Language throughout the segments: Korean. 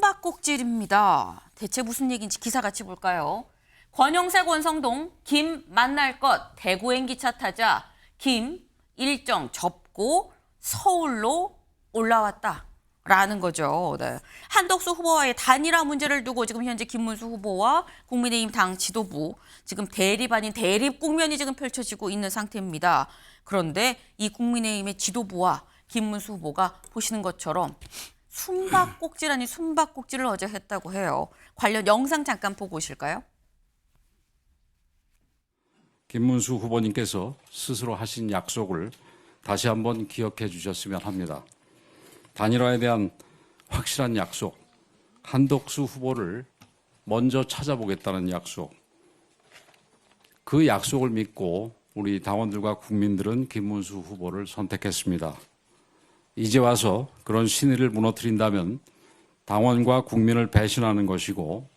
숨바꼭질입니다. 대체 무슨 얘기인지 기사 같이 볼까요? 권영세, 권성동, 김 만날 것 대구행 기차 타자 김 일정 접고 서울로 올라왔다라는 거죠. 네. 한덕수 후보와의 단일화 문제를 두고 지금 현재 김문수 후보와 국민의힘 당 지도부 지금 대립 아닌 대립 국면이 지금 펼쳐지고 있는 상태입니다. 그런데 이 국민의힘의 지도부와 김문수 후보가 보시는 것처럼 숨바꼭질 아닌 숨바꼭질을 어제 했다고 해요. 관련 영상 잠깐 보고 오실까요? 김문수 후보님께서 스스로 하신 약속을 다시 한번 기억해 주셨으면 합니다. 단일화에 대한 확실한 약속, 한덕수 후보를 먼저 찾아보겠다는 약속, 그 약속을 믿고 우리 당원들과 국민들은 김문수 후보를 선택했습니다. 이제 와서 그런 신의를 무너뜨린다면 당원과 국민을 배신하는 것이고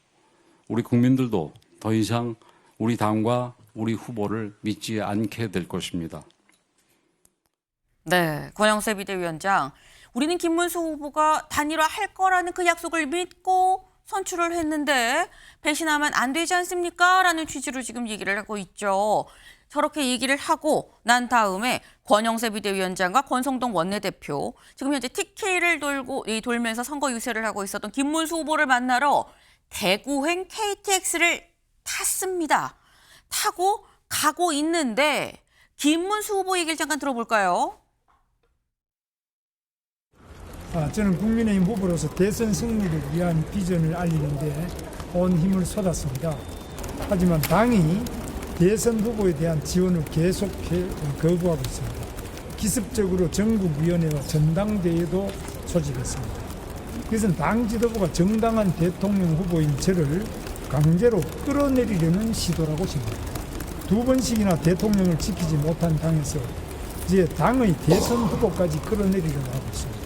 우리 국민들도 더 이상 우리 당과 우리 후보를 믿지 않게 될 것입니다. 네, 권영세 비대위원장. 우리는 김문수 후보가 단일화할 거라는 그 약속을 믿고 선출을 했는데 배신하면 안 되지 않습니까? 라는 취지로 지금 얘기를 하고 있죠. 저렇게 얘기를 하고 난 다음에 권영세 비대위원장과 권성동 원내대표, 지금 현재 TK를 돌면서 선거 유세를 하고 있었던 김문수 후보를 만나러 대구행 KTX를 탔습니다. 타고 가고 있는데 김문수 후보 얘기를 잠깐 들어볼까요? 저는 국민의힘 후보로서 대선 승리를 위한 비전을 알리는데 온 힘을 쏟았습니다. 하지만 당이 대선 후보에 대한 지원을 계속해 거부하고 있습니다. 기습적으로 전국위원회와 전당대회도 소집했습니다. 그것은 당 지도부가 정당한 대통령 후보인 저를 강제로 끌어내리려는 시도라고 생각합니다. 두 번씩이나 대통령을 지키지 못한 당에서 이제 당의 대선 후보까지 끌어내리려고 하고 있습니다.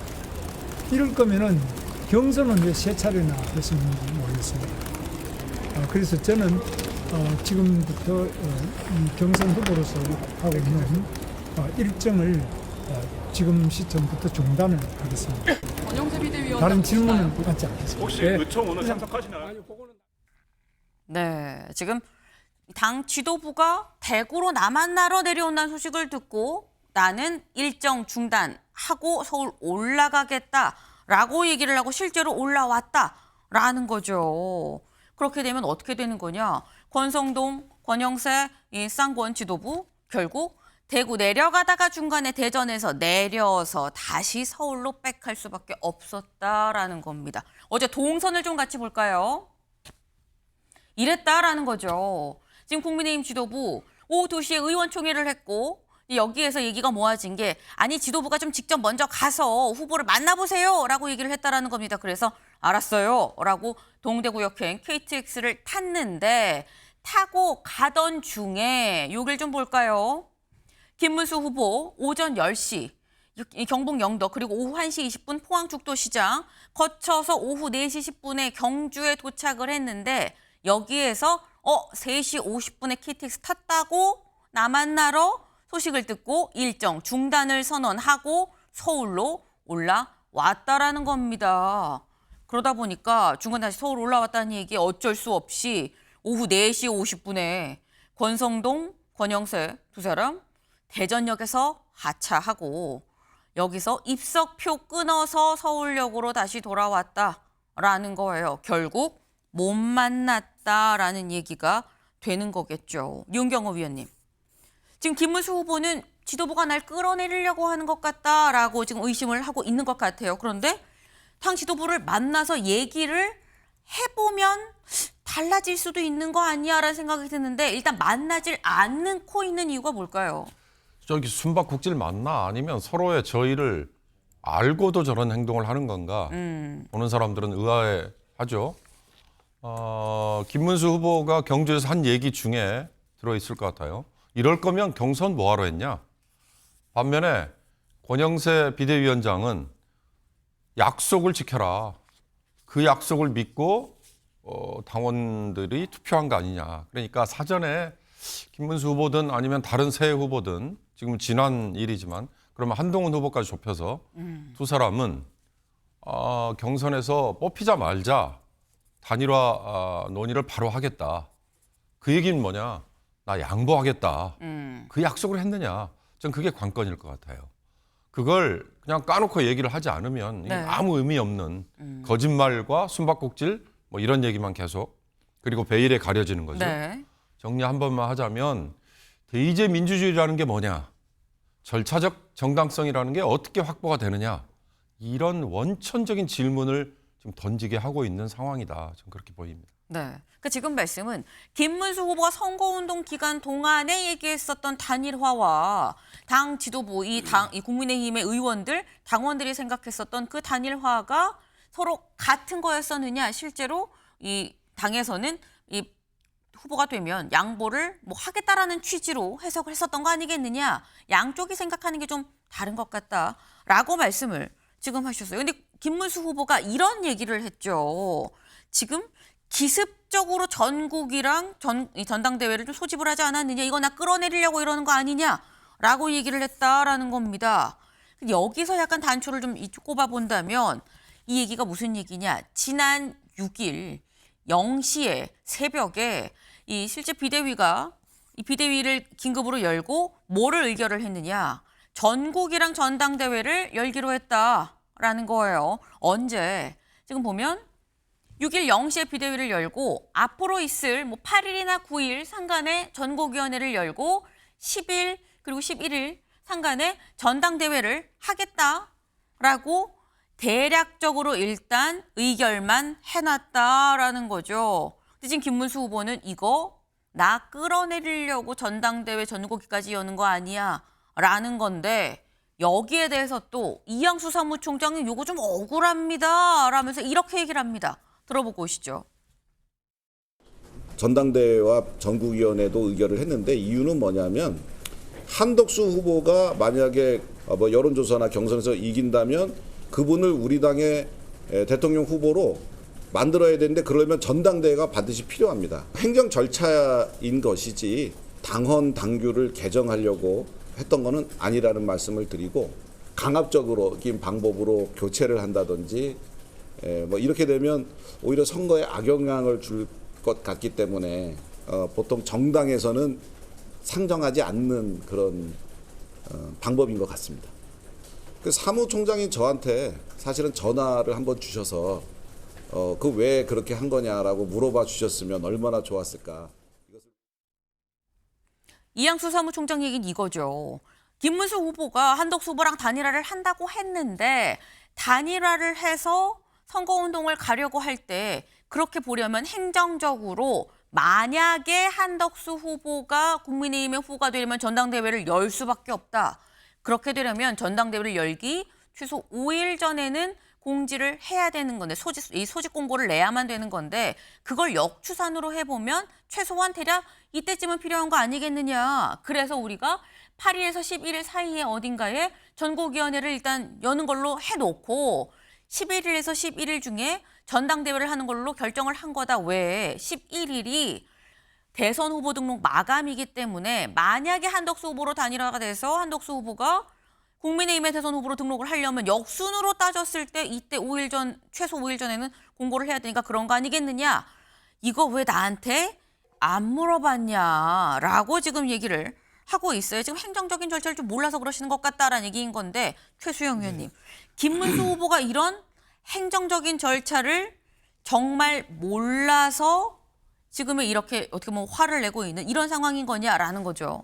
이럴 거면은 경선은 왜 세 차례나 했었는지 모르겠습니다. 그래서 저는 지금부터 이 경선 후보로서 하고 있는 일정을 지금 시점부터 중단을 하겠습니다. 권영세 비대위원장 다른 질문은 받지 않겠습니다. 혹시 의총오늘 참석하시나요? 네, 지금 당 지도부가 대구로 나 만나러 내려온다는 소식을 듣고 나는 일정 중단하고 서울 올라가겠다라고 얘기를 하고 실제로 올라왔다라는 거죠. 그렇게 되면 어떻게 되는 거냐? 권성동, 권영세, 쌍권 지도부 결국 대구 내려가다가 중간에 대전에서 내려서 다시 서울로 백할 수밖에 없었다라는 겁니다. 어제 동선을 좀 같이 볼까요? 이랬다라는 거죠. 지금 국민의힘 지도부 오후 2시에 의원총회를 했고 여기에서 얘기가 모아진 게 아니 지도부가 좀 직접 먼저 가서 후보를 만나보세요 라고 얘기를 했다라는 겁니다. 그래서 알았어요 라고 동대구역행 KTX를 탔는데 타고 가던 중에 여길 좀 볼까요? 김문수 후보 오전 10시 경북 영덕 그리고 오후 1시 20분 포항 죽도시장 거쳐서 오후 4시 10분에 경주에 도착을 했는데 여기에서 3시 50분에 KTX 탔다고 나 만나러 소식을 듣고 일정 중단을 선언하고 서울로 올라왔다라는 겁니다. 그러다 보니까 중간 다시 서울 올라왔다는 얘기에 어쩔 수 없이 오후 4시 50분에 권성동, 권영세 두 사람 대전역에서 하차하고 여기서 입석표 끊어서 서울역으로 다시 돌아왔다라는 거예요. 결국 못 만났다라는 얘기가 되는 거겠죠. 윤경호 위원님. 지금 김문수 후보는 지도부가 날 끌어내리려고 하는 것 같다라고 지금 의심을 하고 있는 것 같아요. 그런데 당 지도부를 만나서 얘기를 해보면 달라질 수도 있는 거 아니야라는 생각이 드는데 일단 만나질 않고 있는 이유가 뭘까요? 저기 숨바꼭질 맞나? 아니면 서로의 저희를 알고도 저런 행동을 하는 건가? 보는 사람들은 의아해하죠. 김문수 후보가 경주에서 한 얘기 중에 들어있을 것 같아요. 이럴 거면 경선 뭐하러 했냐? 반면에 권영세 비대위원장은 약속을 지켜라. 그 약속을 믿고 당원들이 투표한 거 아니냐. 그러니까 사전에 김문수 후보든 아니면 다른 새 후보든 지금 지난 일이지만 그러면 한동훈 후보까지 좁혀서 두 사람은 경선에서 뽑히자마자 단일화 논의를 바로 하겠다. 그 얘기는 뭐냐? 나 양보하겠다. 그 약속을 했느냐? 전 그게 관건일 것 같아요. 그걸 그냥 까놓고 얘기를 하지 않으면 이게 네. 아무 의미 없는 거짓말과 숨바꼭질 뭐 이런 얘기만 계속 그리고 베일에 가려지는 거죠. 네. 정리 한 번만 하자면 대의제 민주주의라는 게 뭐냐? 절차적 정당성이라는 게 어떻게 확보가 되느냐? 이런 원천적인 질문을 지금 던지게 하고 있는 상황이다. 저는 그렇게 보입니다. 네. 그 지금 말씀은 김문수 후보가 선거운동 기간 동안에 얘기했었던 단일화와 당 지도부, 이 국민의힘의 의원들, 당원들이 생각했었던 그 단일화가 서로 같은 거였었느냐? 실제로 이 당에서는 이 후보가 되면 양보를 뭐 하겠다라는 취지로 해석을 했었던 거 아니겠느냐? 양쪽이 생각하는 게 좀 다른 것 같다라고 말씀을 지금 하셨어요. 근데 김문수 후보가 이런 얘기를 했죠. 지금 기습적으로 전국이랑 전당대회를 좀 소집을 하지 않았느냐, 이거 나 끌어내리려고 이러는 거 아니냐라고 얘기를 했다라는 겁니다. 여기서 약간 단초를 좀 꼽아본다면 이 얘기가 무슨 얘기냐? 지난 6일 0시에 새벽에 이 실제 비대위가 이 비대위를 긴급으로 열고 뭐를 의결을 했느냐? 전국이랑 전당대회를 열기로 했다라는 거예요. 언제? 지금 보면 6일 0시에 비대위를 열고 앞으로 있을 뭐 8일이나 9일 상간에 전국위원회를 열고 10일 그리고 11일 상간에 전당대회를 하겠다라고 대략적으로 일단 의결만 해놨다라는 거죠. 근데 지금 김문수 후보는 이거 나 끌어내리려고 전당대회 전국위까지 여는 거 아니야 라는 건데 여기에 대해서 또 이양수 사무총장이 요거 좀 억울합니다 라면서 이렇게 얘기를 합니다. 들어보고 오시죠. 전당대회와 전국위원회도 의결을 했는데 이유는 뭐냐면 한덕수 후보가 만약에 뭐 여론조사나 경선에서 이긴다면 그분을 우리 당의 대통령 후보로 만들어야 되는데 그러려면 전당대회가 반드시 필요합니다. 행정 절차인 것이지 당헌 당규를 개정하려고 했던 거는 아니라는 말씀을 드리고 강압적으로 방법으로 교체를 한다든지 뭐 이렇게 되면 오히려 선거에 악영향을 줄 것 같기 때문에 보통 정당에서는 상정하지 않는 그런 방법인 것 같습니다. 그 사무총장이 저한테 사실은 전화를 한번 주셔서 그 왜 그렇게 한 거냐라고 물어봐 주셨으면 얼마나 좋았을까. 이양수 사무총장 얘기는 이거죠. 김문수 후보가 한덕수 후보랑 단일화를 한다고 했는데 단일화를 해서 선거운동을 가려고 할 때 그렇게 보려면 행정적으로 만약에 한덕수 후보가 국민의힘의 후보가 되려면 전당대회를 열 수밖에 없다. 그렇게 되려면 전당대회를 열기 최소 5일 전에는 공지를 해야 되는 건데 이 소집 공고를 내야만 되는 건데 그걸 역추산으로 해보면 최소한 대략 이때쯤은 필요한 거 아니겠느냐. 그래서 우리가 8일에서 11일 사이에 어딘가에 전국위원회를 일단 여는 걸로 해놓고 11일에서 11일 중에 전당대회를 하는 걸로 결정을 한 거다. 왜? 11일이 대선 후보 등록 마감이기 때문에 만약에 한덕수 후보로 단일화가 돼서 한덕수 후보가 국민의힘의 대선 후보로 등록을 하려면 역순으로 따졌을 때 이때 5일 전, 최소 5일 전에는 공고를 해야 되니까 그런 거 아니겠느냐. 이거 왜 나한테 안 물어봤냐라고 지금 얘기를 하고 있어요. 지금 행정적인 절차를 좀 몰라서 그러시는 것 같다라는 얘기인 건데 최수영 의원님, 김문수 후보가 이런 행정적인 절차를 정말 몰라서 지금은 이렇게 어떻게 보면 화를 내고 있는 이런 상황인 거냐라는 거죠.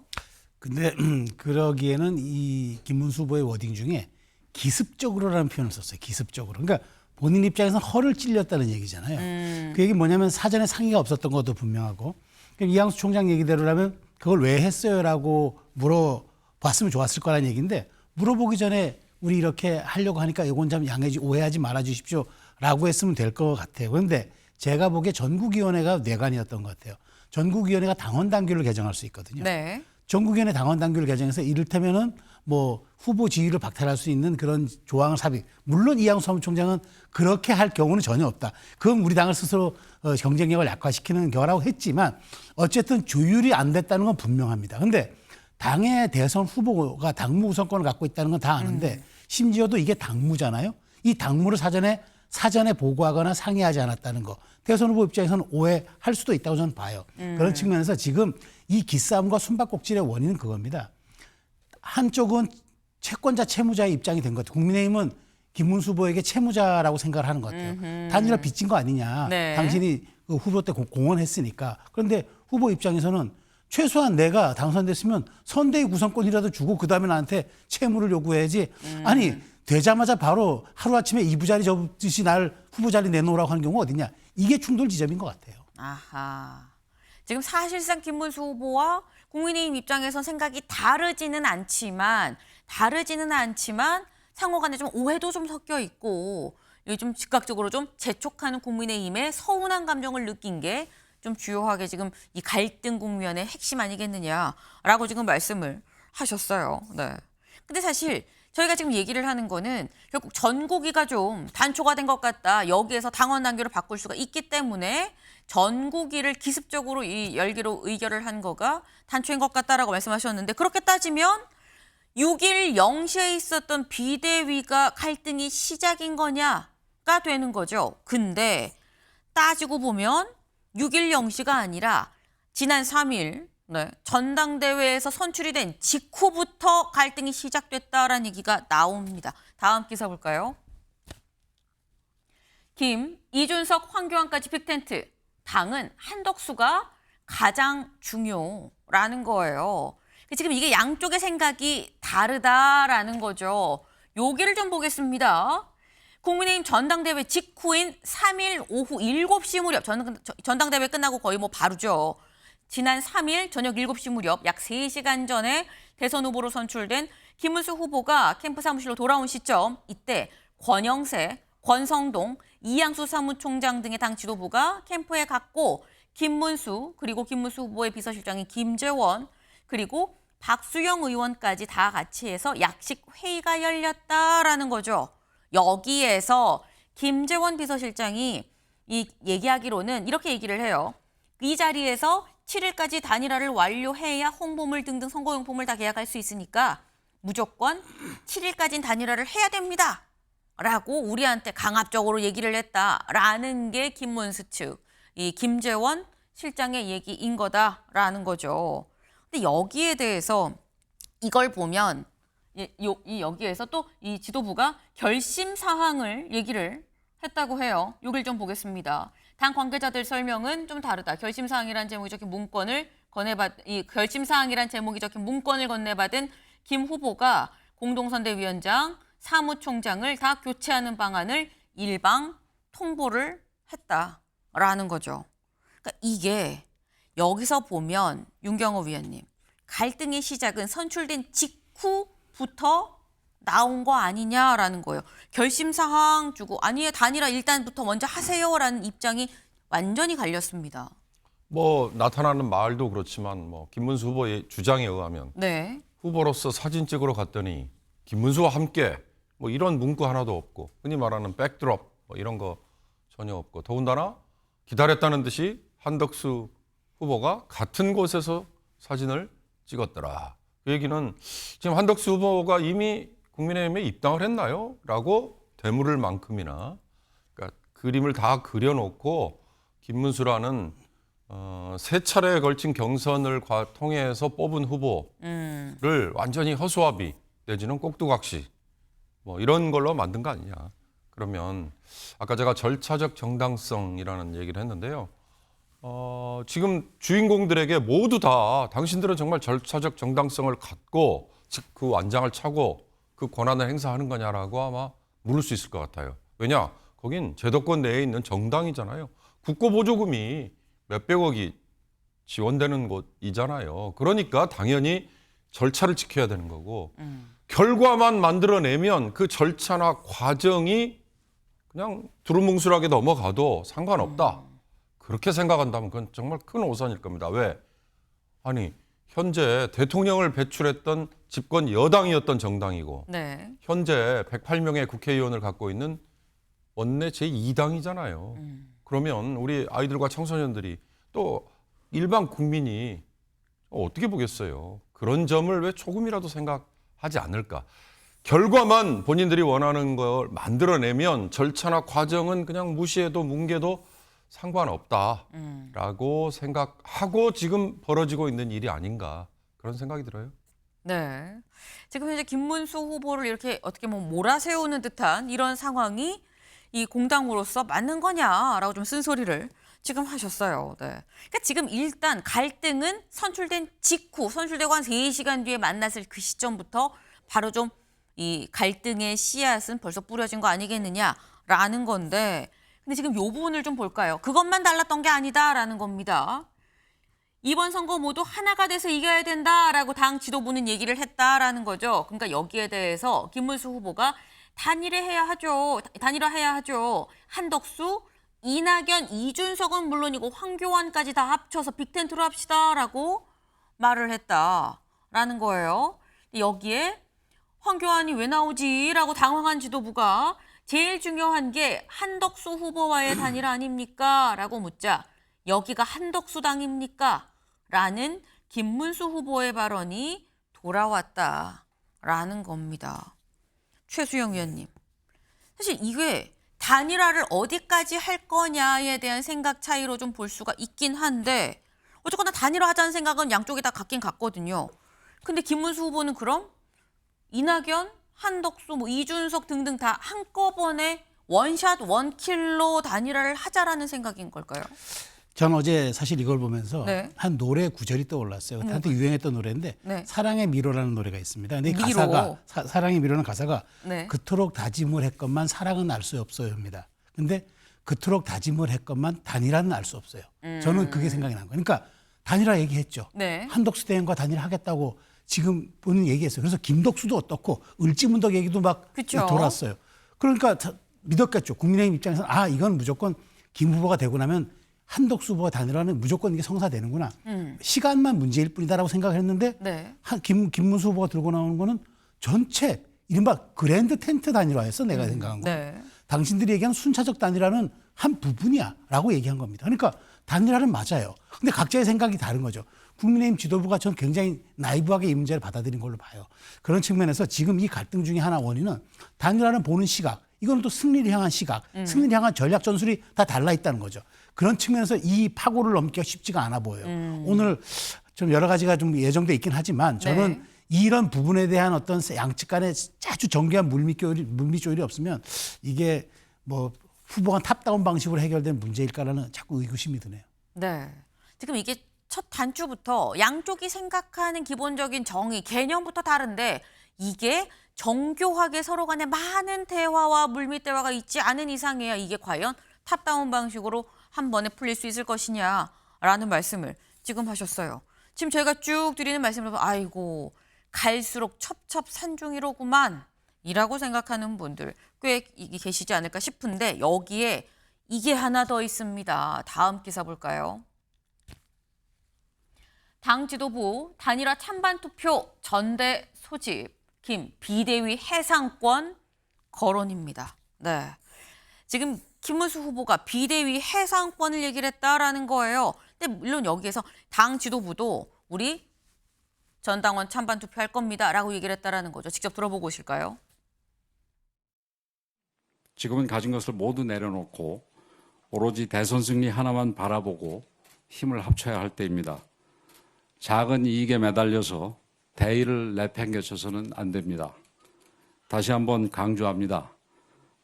근데 그러기에는 이 김문수 후보의 워딩 중에 기습적으로라는 표현을 썼어요. 기습적으로. 그러니까 본인 입장에서는 허를 찔렸다는 얘기잖아요. 그 얘기 뭐냐면 사전에 상의가 없었던 것도 분명하고 이양수 총장 얘기대로라면 그걸 왜 했어요라고 물어봤으면 좋았을 거라는 얘기인데 물어보기 전에 우리 이렇게 하려고 하니까 이건 좀 오해하지 말아 주십시오라고 했으면 될 것 같아요. 그런데 제가 보기에 전국위원회가 뇌관이었던 것 같아요. 전국위원회가 당헌 당규를 개정할 수 있거든요. 네. 전국위원회 당헌 당규를 개정해서 이를테면은 뭐 후보 지위를 박탈할 수 있는 그런 조항을 삽입. 물론 이양수 사무총장은 그렇게 할 경우는 전혀 없다. 그건 우리 당을 스스로 경쟁력을 약화시키는 거라고 했지만 어쨌든 조율이 안 됐다는 건 분명합니다. 그런데 당의 대선 후보가 당무 우선권을 갖고 있다는 건 다 아는데 심지어도 이게 당무잖아요. 이 당무를 사전에 보고하거나 상의하지 않았다는 거. 대선 후보 입장에서는 오해할 수도 있다고 저는 봐요. 그런 측면에서 지금 이 기싸움과 숨바꼭질의 원인은 그겁니다. 한쪽은 채권자 채무자의 입장이 된 것 같아요. 국민의힘은 김문수 후보에게 채무자라고 생각을 하는 것 같아요. 단일화 빚진 거 아니냐. 네. 당신이 그 후보 때 공헌했으니까. 그런데 후보 입장에서는 최소한 내가 당선됐으면 선대위 구성권이라도 주고 그다음에 나한테 채무를 요구해야지. 아니 되자마자 바로 하루아침에 이부 자리 접듯이 날 후보 자리 내놓으라고 하는 경우가 어디냐. 이게 충돌 지점인 것 같아요. 아하. 지금 사실상 김문수 후보와 국민의힘 입장에선 생각이 다르지는 않지만 상호 간에 좀 오해도 좀 섞여 있고 좀 즉각적으로 좀 재촉하는 국민의힘의 서운한 감정을 느낀 게 좀 주요하게 지금 이 갈등 국면의 핵심 아니겠느냐라고 지금 말씀을 하셨어요. 네. 근데 사실 저희가 지금 얘기를 하는 거는 결국 전국위가 좀 단초가 된 것 같다. 여기에서 당원 단계로 바꿀 수가 있기 때문에 전국위를 기습적으로 이 열기로 의결을 한 거가 단초인 것 같다라고 말씀하셨는데 그렇게 따지면 6일 0시에 있었던 비대위가 갈등이 시작인 거냐가 되는 거죠. 근데 따지고 보면 6일 0시가 아니라 지난 3일 전당대회에서 선출이 된 직후부터 갈등이 시작됐다라는 얘기가 나옵니다. 다음 기사 볼까요? 김, 이준석, 황교안까지 빅텐트. 당은 한덕수가 가장 중요라는 거예요. 지금 이게 양쪽의 생각이 다르다라는 거죠. 여기를 좀 보겠습니다. 국민의힘 전당대회 직후인 3일 오후 7시 무렵, 전당대회 끝나고 거의 뭐 바로죠. 지난 3일 저녁 7시 무렵 약 3시간 전에 대선 후보로 선출된 김문수 후보가 캠프 사무실로 돌아온 시점, 이때 권영세, 권성동, 이양수 사무총장 등의 당 지도부가 캠프에 갔고 김문수 그리고 김문수 후보의 비서실장인 김재원 그리고 박수영 의원까지 다 같이 해서 약식 회의가 열렸다라는 거죠. 여기에서 김재원 비서실장이 얘기하기로는 이렇게 얘기를 해요. 이 자리에서 7일까지 단일화를 완료해야 홍보물 등등 선거용품을 다 계약할 수 있으니까 무조건 7일까지는 단일화를 해야 됩니다. 라고 우리한테 강압적으로 얘기를 했다라는 게 김문수 측, 이 김재원 실장의 얘기인 거다라는 거죠. 근데 여기에 대해서 이걸 보면 여기에서 또 이 지도부가 결심 사항을 얘기를 했다고 해요. 여길 좀 보겠습니다. 당 관계자들 설명은 좀 다르다. 결심 사항이란 제목이 적힌 문건을 이 결심 사항이란 제목이 적힌 문건을 건네받은 김 후보가 공동선대위원장, 사무총장을 다 교체하는 방안을 일방 통보를 했다라는 거죠. 그러니까 이게 여기서 보면 윤경호 위원님, 갈등의 시작은 선출된 직후부터 나온 거 아니냐라는 거예요. 결심사항 주고 아니에요, 단일화 일단부터 먼저 하세요라는 입장이 완전히 갈렸습니다. 뭐 나타나는 말도 그렇지만 뭐 김문수 후보의 주장에 의하면 네. 후보로서 사진 찍으러 갔더니 김문수와 함께 뭐 이런 문구 하나도 없고 흔히 말하는 백드롭 뭐 이런 거 전혀 없고 더군다나 기다렸다는 듯이 한덕수 후보가 같은 곳에서 사진을 찍었더라. 그 얘기는 지금 한덕수 후보가 이미 국민의힘에 입당을 했나요? 라고 되물을 만큼이나 그러니까 그림을 다 그려놓고 김문수라는 세 차례에 걸친 경선을 통해서 뽑은 후보를 완전히 허수아비 내지는 꼭두각시 뭐 이런 걸로 만든 거 아니냐. 그러면 아까 제가 절차적 정당성이라는 얘기를 했는데요. 지금 주인공들에게 모두 다 당신들은 정말 절차적 정당성을 갖고 즉 그 완장을 차고 그 권한을 행사하는 거냐라고 아마 물을 수 있을 것 같아요. 왜냐? 거긴 제도권 내에 있는 정당이잖아요. 국고보조금이 몇백억이 지원되는 곳이잖아요. 그러니까 당연히 절차를 지켜야 되는 거고 결과만 만들어내면 그 절차나 과정이 그냥 두루뭉술하게 넘어가도 상관없다. 그렇게 생각한다면 그건 정말 큰 오산일 겁니다. 왜? 아니 현재 대통령을 배출했던 집권 여당이었던 정당이고 네. 현재 108명의 국회의원을 갖고 있는 원내 제2당이잖아요. 그러면 우리 아이들과 청소년들이 또 일반 국민이 어떻게 보겠어요. 그런 점을 왜 조금이라도 생각하지 않을까. 결과만 본인들이 원하는 걸 만들어내면 절차나 과정은 그냥 무시해도 뭉개도 상관없다라고 생각하고 지금 벌어지고 있는 일이 아닌가 그런 생각이 들어요. 네. 지금 현재 김문수 후보를 이렇게 어떻게 뭐 몰아세우는 듯한 이런 상황이 이 공당으로서 맞는 거냐라고 좀 쓴소리를 지금 하셨어요. 네. 그러니까 지금 일단 갈등은 선출된 직후, 선출되고 한 3시간 뒤에 만났을 그 시점부터 바로 좀 이 갈등의 씨앗은 벌써 뿌려진 거 아니겠느냐라는 건데, 근데 지금 요 부분을 좀 볼까요? 그것만 달랐던 게 아니다라는 겁니다. 이번 선거 모두 하나가 돼서 이겨야 된다라고 당 지도부는 얘기를 했다라는 거죠. 그러니까 여기에 대해서 김문수 후보가 단일화해야 하죠. 한덕수, 이낙연, 이준석은 물론이고 황교안까지 다 합쳐서 빅텐트로 합시다라고 말을 했다라는 거예요. 여기에 황교안이 왜 나오지라고 당황한 지도부가 제일 중요한 게 한덕수 후보와의 단일화 아닙니까? 라고 묻자 여기가 한덕수당입니까? 라는 김문수 후보의 발언이 돌아왔다라는 겁니다. 최수영 위원님, 사실 이게 단일화를 어디까지 할 거냐에 대한 생각 차이로 좀 볼 수가 있긴 한데 어쨌거나 단일화 하자는 생각은 양쪽이 다 같긴 같거든요. 근데 김문수 후보는 그럼 이낙연, 한덕수, 뭐 이준석 등등 다 한꺼번에 원샷 원킬로 단일화를 하자라는 생각인 걸까요? 전 어제 사실 이걸 보면서 네. 한 노래 구절이 떠올랐어요. 한때 유행했던 노래인데 네. 사랑의 미로라는 노래가 있습니다. 근데 이 미로. 가사가 사랑의 미로라는 가사가 네. 그토록 다짐을 했건만 사랑은 알 수 없어요입니다. 근데 그토록 다짐을 했건만 단일화는 알 수 없어요. 저는 그게 생각이 난 거예요. 그러니까 단일화 얘기했죠. 네. 한덕수 대행과 단일화 하겠다고 지금 본인 얘기했어요. 그래서 김덕수도 어떻고 을지문덕 얘기도 막 그쵸. 돌았어요. 그러니까 믿었겠죠. 국민의힘 입장에서는 이건 무조건 김 후보가 되고 나면 한덕수 후보가 단일화는 무조건 이게 성사되는구나. 시간만 문제일 뿐이다라고 생각을 했는데 네. 김문수 후보가 들고 나오는 거는 전체 이른바 그랜드 텐트 단일화였어 내가 생각한 거. 네. 당신들이 얘기한 순차적 단일화는 한 부분이야라고 얘기한 겁니다. 그러니까 단일화는 맞아요. 근데 각자의 생각이 다른 거죠. 국민의힘 지도부가 전 굉장히 나이브하게 이 문제를 받아들인 걸로 봐요. 그런 측면에서 지금 이 갈등 중에 하나 원인은 단일화는 보는 시각, 이거는 또 승리를 향한 시각, 승리를 향한 전략 전술이 다 달라 있다는 거죠. 그런 측면에서 이 파고를 넘기가 쉽지가 않아 보여요. 오늘 좀 여러 가지가 좀 예정돼 있긴 하지만 저는 네. 이런 부분에 대한 어떤 양측 간에 아주 정교한 물밑조율이 없으면 이게 뭐 후보가 탑다운 방식으로 해결된 문제일까라는 자꾸 의구심이 드네요. 네. 지금 이게 첫 단추부터 양쪽이 생각하는 기본적인 정의, 개념부터 다른데 이게 정교하게 서로 간에 많은 대화와 물밑 대화가 있지 않은 이상이야 이게 과연 탑다운 방식으로 한 번에 풀릴 수 있을 것이냐라는 말씀을 지금 하셨어요. 지금 저희가 쭉 드리는 말씀을 보면 아이고 갈수록 첩첩산중이로구만 이라고 생각하는 분들 꽤 계시지 않을까 싶은데 여기에 이게 하나 더 있습니다. 다음 기사 볼까요? 당 지도부 단일화 찬반 투표 전대 소집 김 비대위 해상권 거론입니다. 네, 지금 김문수 후보가 비대위 해상권을 얘기를 했다라는 거예요. 근데 물론 여기에서 당 지도부도 우리 전당원 찬반 투표할 겁니다라고 얘기를 했다라는 거죠. 직접 들어보고 오실까요? 지금은 가진 것을 모두 내려놓고 오로지 대선 승리 하나만 바라보고 힘을 합쳐야 할 때입니다. 작은 이익에 매달려서 대의를 내팽개쳐서는 안 됩니다. 다시 한번 강조합니다.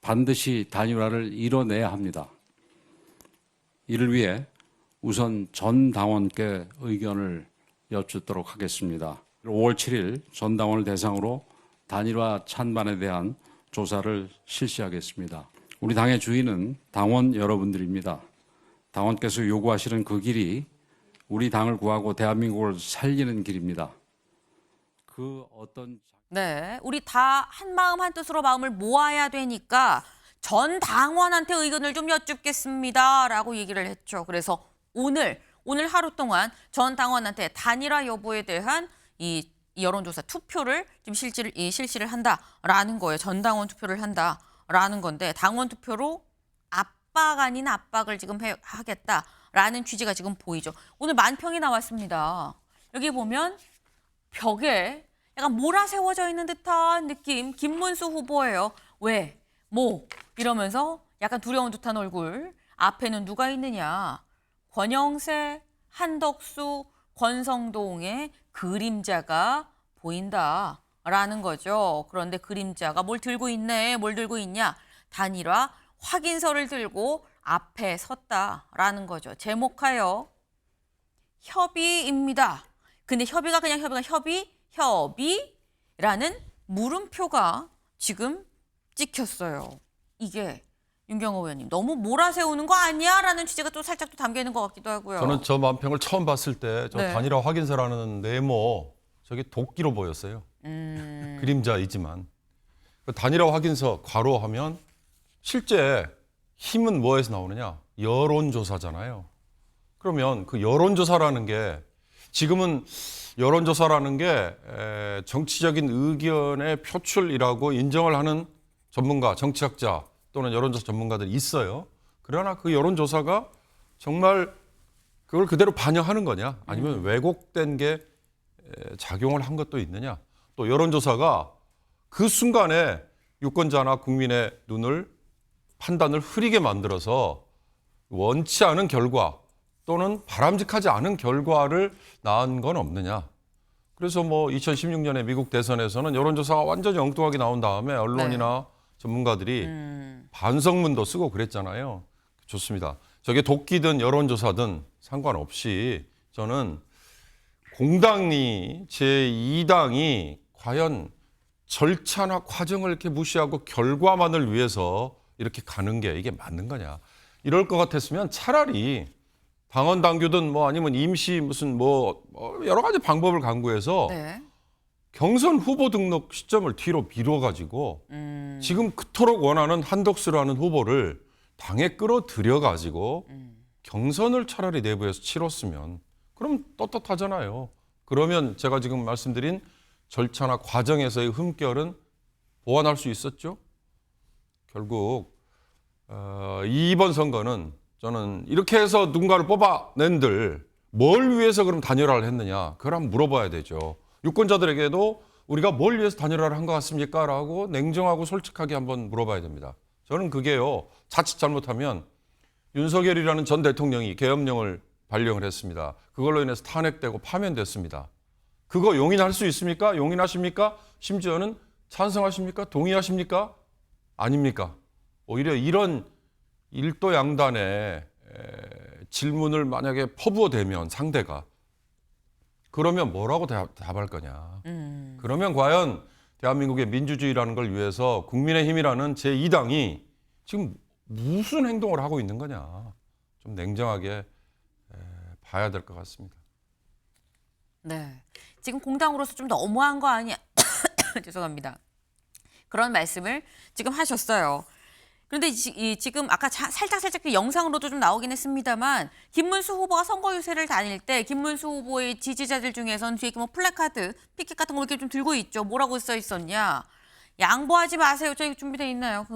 반드시 단일화를 이뤄내야 합니다. 이를 위해 우선 전 당원께 의견을 여쭙도록 하겠습니다. 5월 7일 전 당원을 대상으로 단일화 찬반에 대한 조사를 실시하겠습니다. 우리 당의 주인은 당원 여러분들입니다. 당원께서 요구하시는 그 길이 우리 당을 구하고 대한민국을 살리는 길입니다. 그 어떤 네, 우리 다 한마음 한뜻으로 마음을 모아야 되니까 전 당원한테 의견을 좀 여쭙겠습니다라고 얘기를 했죠. 그래서 오늘 하루 동안 전 당원한테 단일화 여부에 대한 이 여론조사 투표를 지금 실시를 한다라는 거예요. 전 당원 투표를 한다라는 건데 당원 투표로 압박 아닌 압박을 지금 하겠다라는 취지가 지금 보이죠. 오늘 만평이 나왔습니다. 여기 보면 벽에 약간 몰아세워져 있는 듯한 느낌. 김문수 후보예요. 왜? 뭐? 이러면서 약간 두려운 듯한 얼굴. 앞에는 누가 있느냐? 권영세, 한덕수, 권성동의 그림자가 보인다라는 거죠. 그런데 그림자가 뭘 들고 있네? 뭘 들고 있냐? 단일화 확인서를 들고 앞에 섰다라는 거죠. 제목하여 협의입니다. 근데 협의가 그냥 협의가 협의라는 물음표가 지금 찍혔어요. 이게 윤경호 의원님 너무 몰아세우는 거 아니야? 라는 취지가 또 살짝 또 담겨 있는 것 같기도 하고요. 저는 저 만평을 처음 봤을 때 저 네. 단일화 확인서라는 네모 저게 도끼로 보였어요. 그림자이지만 그 단일화 확인서 괄호하면 실제 힘은 뭐에서 나오느냐? 여론조사잖아요. 그러면 그 여론조사라는 게 지금은 여론조사라는 게 정치적인 의견의 표출이라고 인정을 하는 전문가, 정치학자 또는 여론조사 전문가들이 있어요. 그러나 그 여론조사가 정말 그걸 그대로 반영하는 거냐? 아니면 왜곡된 게 작용을 한 것도 있느냐? 또 여론조사가 그 순간에 유권자나 국민의 눈을 판단을 흐리게 만들어서 원치 않은 결과 또는 바람직하지 않은 결과를 낳은 건 없느냐. 그래서 뭐 2016년에 미국 대선에서는 여론조사가 완전히 엉뚱하게 나온 다음에 언론이나 전문가들이 반성문도 쓰고 그랬잖아요. 좋습니다. 저게 도끼든 여론조사든 상관없이 저는 공당이 제2당이 과연 절차나 과정을 이렇게 무시하고 결과만을 위해서 이렇게 가는 게 이게 맞는 거냐. 이럴 것 같았으면 차라리 당원 당규든 뭐 아니면 임시 무슨 뭐 여러 가지 방법을 강구해서 네. 경선 후보 등록 시점을 뒤로 미뤄가지고 지금 그토록 원하는 한덕수라는 후보를 당에 끌어들여가지고 경선을 차라리 내부에서 치렀으면 그럼 떳떳하잖아요. 그러면 제가 지금 말씀드린 절차나 과정에서의 흠결은 보완할 수 있었죠. 결국 이번 선거는 저는 이렇게 해서 누군가를 뽑아낸들 뭘 위해서 그럼 단일화를 했느냐 그걸 한번 물어봐야 되죠. 유권자들에게도 우리가 뭘 위해서 단일화를 한 것 같습니까? 라고 냉정하고 솔직하게 한번 물어봐야 됩니다. 저는 그게요. 자칫 잘못하면 윤석열이라는 전 대통령이 계엄령을 발령을 했습니다. 그걸로 인해서 탄핵되고 파면됐습니다. 그거 용인할 수 있습니까? 용인하십니까? 심지어는 찬성하십니까? 동의하십니까? 아닙니까? 오히려 이런 일도양단의 질문을 만약에 퍼부어대면 상대가 그러면 뭐라고 답할 거냐. 그러면 과연 대한민국의 민주주의라는 걸 위해서 국민의힘이라는 제2당이 지금 무슨 행동을 하고 있는 거냐. 좀 냉정하게 봐야 될 것 같습니다. 네. 지금 공당으로서 좀 너무한 거 아니야? 죄송합니다. 그런 말씀을 지금 하셨어요. 그런데 지금 아까 살짝 그 영상으로도 좀 나오긴 했습니다만 김문수 후보가 선거 유세를 다닐 때 김문수 후보의 지지자들 중에서는 뒤에 뭐 플래카드, 피켓 같은 거 이렇게 좀 들고 있죠. 뭐라고 써 있었냐? 양보하지 마세요. 저기 준비돼 있나요?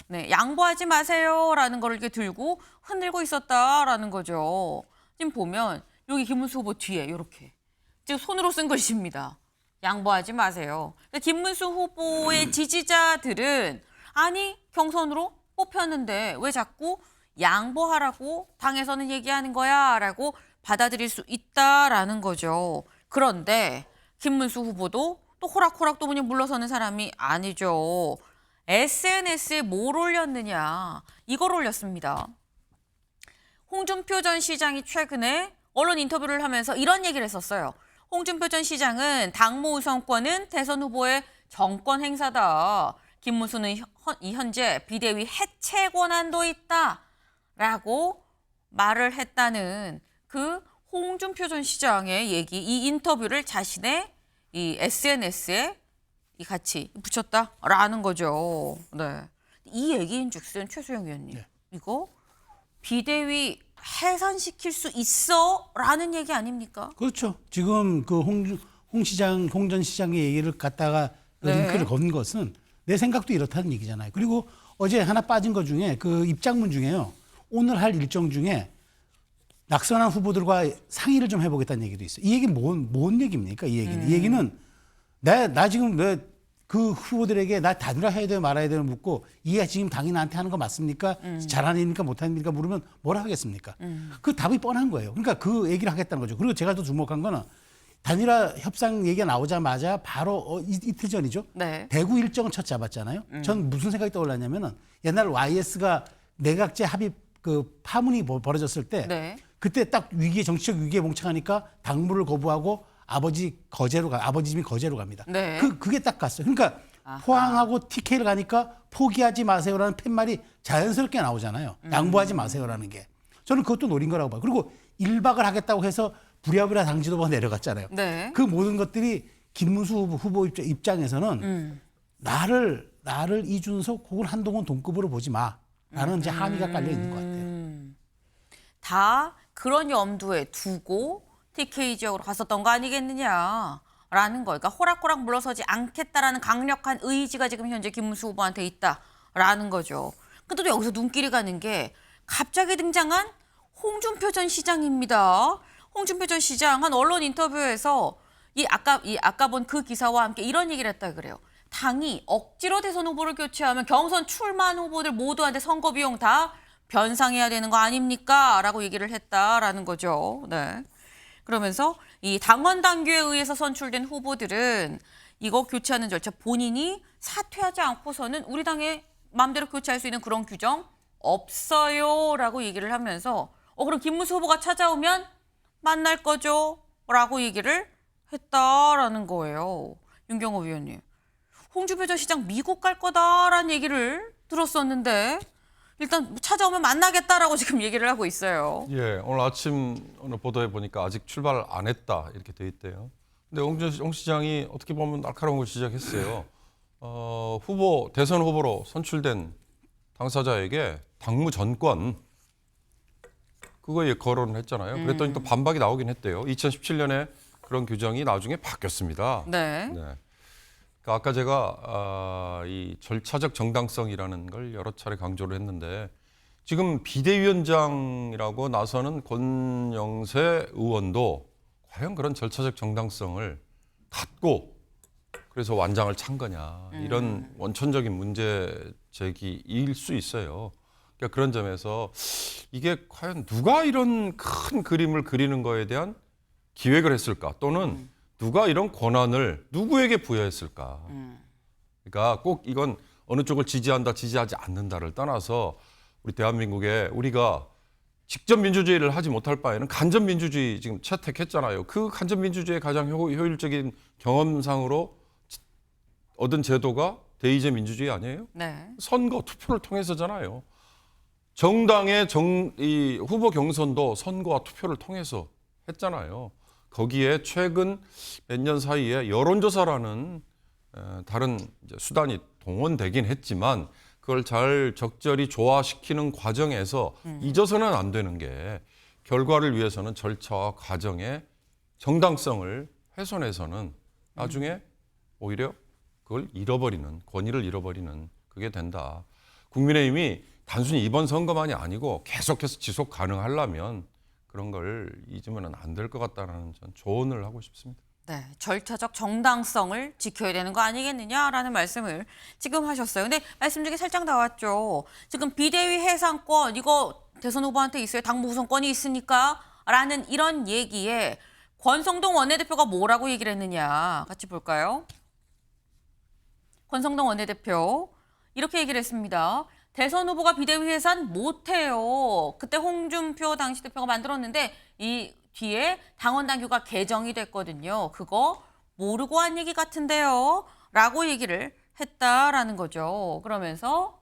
네, 양보하지 마세요라는 걸 이렇게 들고 흔들고 있었다라는 거죠. 지금 보면 여기 김문수 후보 뒤에 이렇게 지금 손으로 쓴 글씨입니다. 양보하지 마세요. 김문수 후보의 지지자들은 아니 경선으로 뽑혔는데 왜 자꾸 양보하라고 당에서는 얘기하는 거야 라고 받아들일 수 있다라는 거죠. 그런데 김문수 후보도 또 호락호락 또 그냥 물러서는 사람이 아니죠. SNS에 뭘 올렸느냐 이걸 올렸습니다. 홍준표 전 시장이 최근에 언론 인터뷰를 하면서 이런 얘기를 했었어요. 홍준표 전 시장은 당무 우선권은 대선 후보의 정권 행사다. 김문수는 현재 비대위 해체 권한도 있다라고 말을 했다는 그 홍준표 전 시장의 얘기, 이 인터뷰를 자신의 이 SNS에 같이 붙였다라는 거죠. 네, 이 얘기인즉슨 최수영 의원님, 이거 비대위 해산시킬 수 있어라는 얘기 아닙니까? 그렇죠. 지금 그 홍 전 시장의 얘기를 갖다가 링크를 건 것은 내 생각도 이렇다는 얘기잖아요. 그리고 어제 하나 빠진 것 중에 그 입장문 중에요. 오늘 할 일정 중에 낙선한 후보들과 상의를 좀 해보겠다는 얘기도 있어요. 이 얘기는 뭔 얘기입니까? 이 얘기는. 이 얘기는 나 지금 왜 그 후보들에게 나 단일화 해야 돼요 말아야 돼요 묻고 이게 지금 당이 나한테 하는 거 맞습니까? 잘하는 일입니까 못하는 일입니까 물으면 뭐라 하겠습니까? 그 답이 뻔한 거예요. 그러니까 그 얘기를 하겠다는 거죠. 그리고 제가 또 주목한 거는 단일화 협상 얘기가 나오자마자 바로 이틀 전이죠. 네. 대구 일정을 첫 잡았잖아요. 전 무슨 생각이 떠올랐냐면은 옛날 YS가 내각제 합의 그 파문이 벌어졌을 때 네. 그때 딱 정치적 위기에 봉착하니까 당무를 거부하고 아버지 집이 거제로 갑니다. 네. 그게 딱 갔어요. 그러니까 포항하고 TK를 가니까 포기하지 마세요라는 팻말이 자연스럽게 나오잖아요. 양보하지 마세요라는 게. 저는 그것도 노린 거라고 봐요. 그리고 1박을 하겠다고 해서 부랴부랴 당 지도부가 내려갔잖아요. 네. 그 모든 것들이 김문수 후보 입장에서는 나를 이준석 혹은 한동훈 동급으로 보지 마라는 이제 함의가 깔려 있는 것 같아요. 다 그런 염두에 두고 TK 지역으로 갔었던 거 아니겠느냐라는 거. 그러니까 호락호락 물러서지 않겠다라는 강력한 의지가 지금 현재 김문수 후보한테 있다라는 거죠. 근데 또 여기서 눈길이 가는 게 갑자기 등장한 홍준표 전 시장입니다. 홍준표 전 시장 한 언론 인터뷰에서 아까 본 그 기사와 함께 이런 얘기를 했다 그래요. 당이 억지로 대선 후보를 교체하면 경선 출마한 후보들 모두한테 선거 비용 다 변상해야 되는 거 아닙니까? 라고 얘기를 했다라는 거죠. 네. 그러면서 이 당원 당규에 의해서 선출된 후보들은 이거 교체하는 절차 본인이 사퇴하지 않고서는 우리 당에 마음대로 교체할 수 있는 그런 규정 없어요라고 얘기를 하면서 그럼 김문수 후보가 찾아오면 만날 거죠? 라고 얘기를 했다라는 거예요. 윤경호 위원님. 홍준표 전 시장 미국 갈 거다라는 얘기를 들었었는데 일단 찾아오면 만나겠다라고 지금 얘기를 하고 있어요. 예, 오늘 아침 오늘 보도해 보니까 아직 출발 안 했다 이렇게 돼 있대요. 근데 홍 시장이 어떻게 보면 날카로운 걸 시작했어요. 대선 후보로 선출된 당사자에게 당무 전권 그거에 거론을 했잖아요. 그랬더니 또 반박이 나오긴 했대요. 2017년에 그런 규정이 나중에 바뀌었습니다. 네. 그러니까 아까 제가 이 절차적 정당성이라는 걸 여러 차례 강조를 했는데 지금 비대위원장이라고 나서는 권영세 의원도 과연 그런 절차적 정당성을 갖고 그래서 완장을 찬 거냐 이런 원천적인 문제 제기일 수 있어요. 그러니까 그런 점에서 이게 과연 누가 이런 큰 그림을 그리는 거에 대한 기획을 했을까 또는 누가 이런 권한을 누구에게 부여했을까? 그러니까 꼭 이건 어느 쪽을 지지한다, 지지하지 않는다를 떠나서 우리 대한민국에 우리가 직접 민주주의를 하지 못할 바에는 간접 민주주의 지금 채택했잖아요. 그 간접 민주주의의 가장 효율적인 경험상으로 얻은 제도가 대의제 민주주의 아니에요? 네. 선거, 투표를 통해서잖아요. 정당의 이 후보 경선도 선거와 투표를 통해서 했잖아요. 거기에 최근 몇 년 사이에 여론조사라는 다른 이제 수단이 동원되긴 했지만 그걸 잘 적절히 조화시키는 과정에서 잊어서는 안 되는 게 결과를 위해서는 절차와 과정의 정당성을 훼손해서는 나중에 오히려 그걸 잃어버리는 권위를 잃어버리는 그게 된다. 국민의힘이 단순히 이번 선거만이 아니고 계속해서 지속 가능하려면 그런 걸 잊으면 안 될 것 같다는 전 조언을 하고 싶습니다. 네, 절차적 정당성을 지켜야 되는 거 아니겠느냐라는 말씀을 지금 하셨어요. 근데 말씀 중에 살짝 나왔죠. 지금 비대위 해상권 이거 대선 후보한테 있어요. 당무 우선권이 있으니까 라는 이런 얘기에 권성동 원내대표가 뭐라고 얘기를 했느냐 같이 볼까요? 권성동 원내대표 이렇게 얘기를 했습니다. 대선 후보가 비대위 해산 못해요. 그때 홍준표 당시 대표가 만들었는데 이 뒤에 당원 당규가 개정이 됐거든요. 그거 모르고 한 얘기 같은데요. 라고 얘기를 했다라는 거죠. 그러면서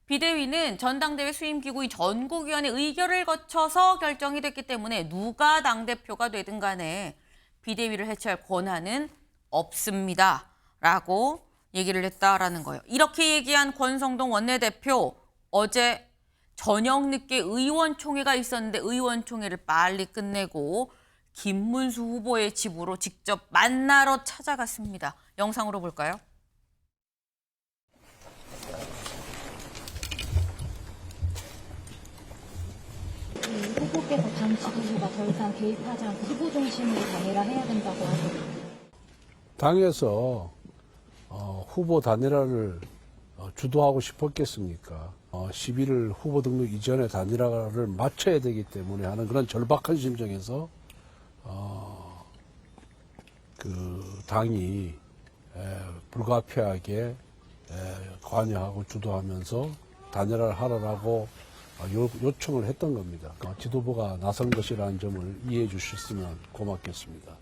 비대위는 전당대회 수임기구인 전국위원회 의결을 거쳐서 결정이 됐기 때문에 누가 당대표가 되든 간에 비대위를 해체할 권한은 없습니다. 라고 얘기를 했다라는 거예요. 이렇게 얘기한 권성동 원내대표 어제 저녁 늦게 의원총회가 있었는데 의원총회를 빨리 끝내고 김문수 후보의 집으로 직접 만나러 찾아갔습니다. 영상으로 볼까요? 후보께서 당 지도부가 더 이상 개입하지 않고 후보 중심으로 단일화 해야 된다고 하거든요. 당에서 후보 단일화를 주도하고 싶었겠습니까? 11일 후보 등록 이전에 단일화를 마쳐야 되기 때문에 하는 그런 절박한 심정에서 그 당이 불가피하게 관여하고 주도하면서 단일화를 하라고 요청을 했던 겁니다. 지도부가 나선 것이라는 점을 이해해 주셨으면 고맙겠습니다.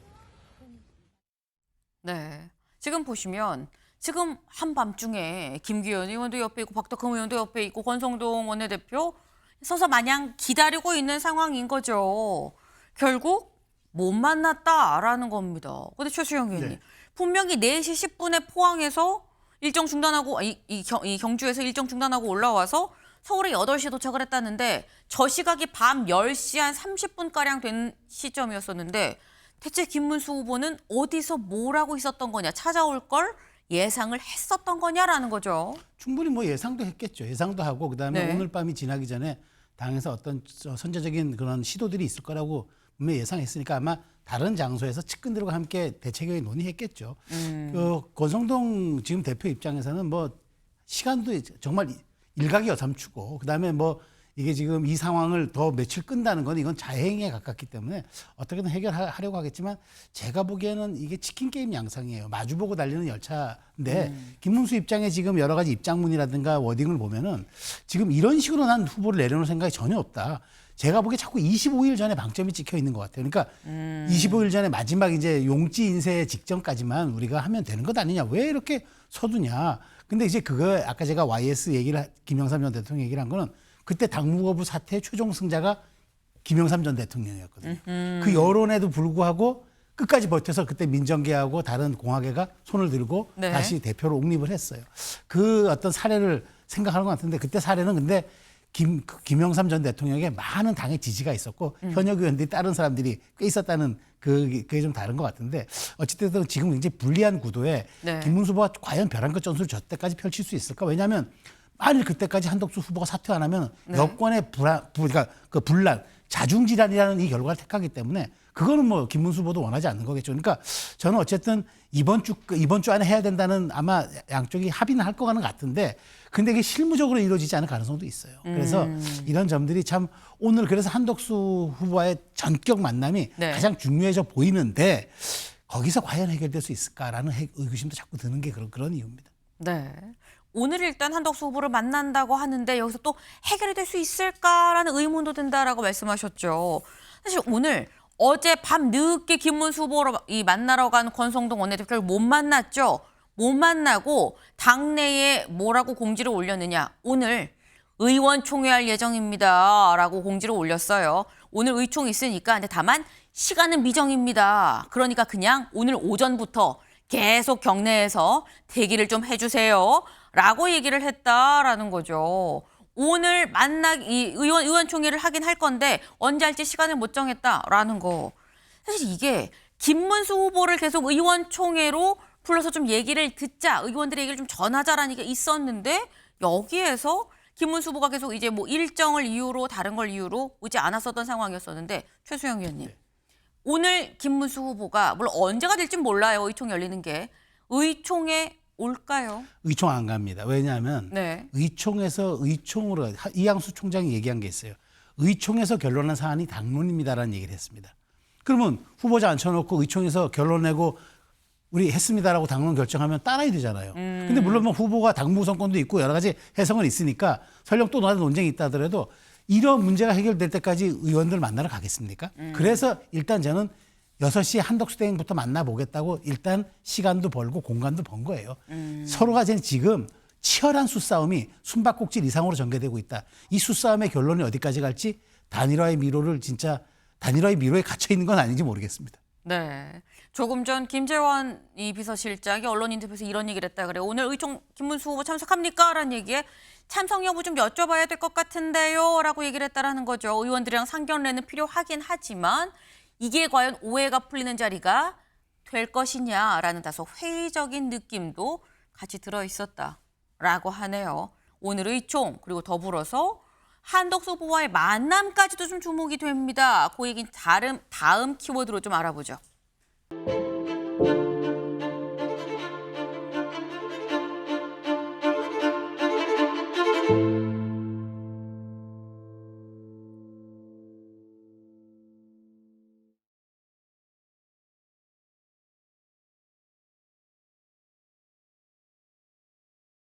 네. 지금 보시면 지금 한밤중에 김기현 의원도 옆에 있고 박덕흠 의원도 옆에 있고 권성동 원내대표 서서 마냥 기다리고 있는 상황인 거죠. 결국 못 만났다라는 겁니다. 근데 최수영 의원님 네. 분명히 4시 10분에 포항에서 일정 중단하고 이 경주에서 일정 중단하고 올라와서 서울에 8시에 도착을 했다는데 저 시각이 밤 10시 한 30분가량 된 시점이었었는데 대체 김문수 후보는 어디서 뭘 하고 있었던 거냐, 찾아올 걸 예상을 했었던 거냐라는 거죠. 충분히 뭐 예상도 했겠죠. 예상도 하고 그다음에 네. 오늘 밤이 지나기 전에 당에서 어떤 선제적인 그런 시도들이 있을 거라고 분명히 예상했으니까 아마 다른 장소에서 측근들과 함께 대책을 논의했겠죠. 그 권성동 지금 대표 입장에서는 뭐 시간도 정말 일각이어삼추고 그다음에 뭐 이게 지금 이 상황을 더 며칠 끈다는 건 이건 자해행위에 가깝기 때문에 어떻게든 해결하려고 하겠지만 제가 보기에는 이게 치킨 게임 양상이에요. 마주보고 달리는 열차인데 김문수 입장에 지금 여러 가지 입장문이라든가 워딩을 보면은 지금 이런 식으로 난 후보를 내려놓을 생각이 전혀 없다. 제가 보기에 자꾸 25일 전에 방점이 찍혀 있는 것 같아요. 그러니까 25일 전에 마지막 이제 용지 인쇄 직전까지만 우리가 하면 되는 것 아니냐. 왜 이렇게 서두냐. 근데 이제 그거 아까 제가 YS 얘기를 김영삼 전 대통령 얘기를 한 거는 그때 당무거부 사태의 최종 승자가 김영삼 전 대통령이었거든요. 그 여론에도 불구하고 끝까지 버텨서 그때 민정계하고 다른 공화계가 손을 들고 네. 다시 대표로 옹립을 했어요. 그 어떤 사례를 생각하는 것 같은데 그때 사례는 근데 김영삼 전 대통령에게 많은 당의 지지가 있었고 현역 의원들이 다른 사람들이 꽤 있었다는 그게 좀 다른 것 같은데 어쨌든 지금 굉장히 불리한 구도에 네. 김문수 후보가 과연 벼랑끝 전술을 저 때까지 펼칠 수 있을까? 왜냐하면 만일 그때까지 한덕수 후보가 사퇴 안 하면 여권의 그러니까 그 분란, 자중질환이라는 이 결과를 택하기 때문에 그거는 뭐 김문수 후보도 원하지 않는 거겠죠. 그러니까 저는 어쨌든 이번 주 안에 해야 된다는 아마 양쪽이 합의는 할 것 같은데 근데 이게 실무적으로 이루어지지 않을 가능성도 있어요. 그래서 이런 점들이 참 오늘 그래서 한덕수 후보와의 전격 만남이 네. 가장 중요해져 보이는데 거기서 과연 해결될 수 있을까라는 의구심도 자꾸 드는 게 그런 이유입니다. 네. 오늘 일단 한덕수 후보를 만난다고 하는데 여기서 또 해결이 될 수 있을까라는 의문도 든다라고 말씀하셨죠. 사실 오늘 어제 밤 늦게 김문수 후보로 만나러 간 권성동 원내대표를 못 만났죠. 못 만나고 당내에 뭐라고 공지를 올렸느냐. 오늘 의원총회할 예정입니다. 라고 공지를 올렸어요. 오늘 의총 있으니까 근데 다만 시간은 미정입니다. 그러니까 그냥 오늘 오전부터 계속 경내에서 대기를 좀 해주세요. 라고 얘기를 했다라는 거죠. 오늘 의원총회를 하긴 할 건데 언제 할지 시간을 못 정했다라는 거. 사실 이게 김문수 후보를 계속 의원총회로 불러서 좀 얘기를 듣자, 의원들의 얘기를 좀 전하자라는 게 있었는데 여기에서 김문수 후보가 계속 이제 뭐 일정을 이유로 다른 걸 이유로 오지 않았었던 상황이었었는데 최수영 의원님. 오늘 김문수 후보가 물론 언제가 될진 몰라요. 의총 열리는 게. 의총에 올까요? 의총 안 갑니다. 왜냐하면 네. 의총에서 의총으로 이양수 총장이 얘기한 게 있어요. 의총에서 결론난 사안이 당론입니다라는 얘기를 했습니다. 그러면 후보자 앉혀놓고 의총에서 결론 내고 우리 했습니다라고 당론 결정하면 따라야 되잖아요. 근데 물론 뭐 후보가 당무 우선권도 있고 여러 가지 해석은 있으니까 설령 또 다른 논쟁이 있다 하더라도 이런 문제가 해결될 때까지 의원들 만나러 가겠습니까? 그래서 일단 저는 6시에 한덕수 대행부터 만나보겠다고 일단 시간도 벌고 공간도 번 거예요. 서로가 지금 치열한 수싸움이 숨바꼭질 이상으로 전개되고 있다. 이 수싸움의 결론이 어디까지 갈지 단일화의 미로에 갇혀 있는 건 아닌지 모르겠습니다. 네. 조금 전 김재원 비서실장이 언론 인터뷰에서 이런 얘기를 했다 그래요. 오늘 의총 김문수 후보 참석합니까? 라는 얘기에 참석 여부 좀 여쭤봐야 될 것 같은데요. 라고 얘기를 했다라는 거죠. 의원들이랑 상견례는 필요하긴 하지만 이게 과연 오해가 풀리는 자리가 될 것이냐라는 다소 회의적인 느낌도 같이 들어있었다라고 하네요. 오늘 의총 그리고 더불어서 한덕수 후보와의 만남까지도 좀 주목이 됩니다. 그 얘기는 다음 키워드로 좀 알아보죠.